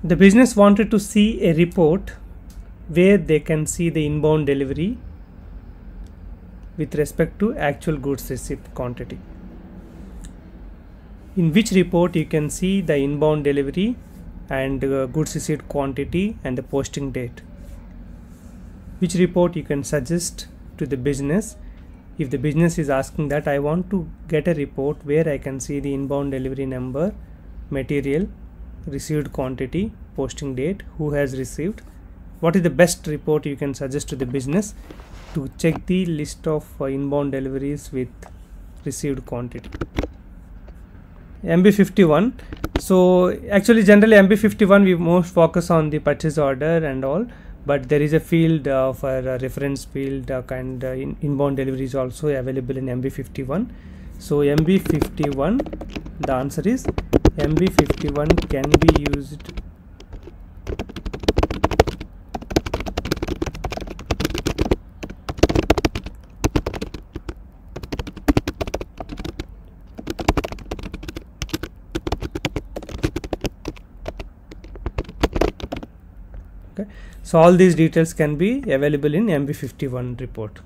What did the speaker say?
The business wanted to see a report where they can see the inbound delivery with respect to actual goods received quantity. In which report you can see the inbound delivery and goods received quantity and the posting date. Which report you can suggest to the business if the business is asking that I want to get a report where I can see the inbound delivery number, material, received quantity, posting date, who has received. What is the best report you can suggest to the business to check the list of inbound deliveries with received quantity? MB51. So actually generally MB51 we most focus on the purchase order and all, but there is a field for a reference field and inbound delivery is also available in MB51. So MB51, the answer is MB51 can be used So all these details can be available in MB51 report.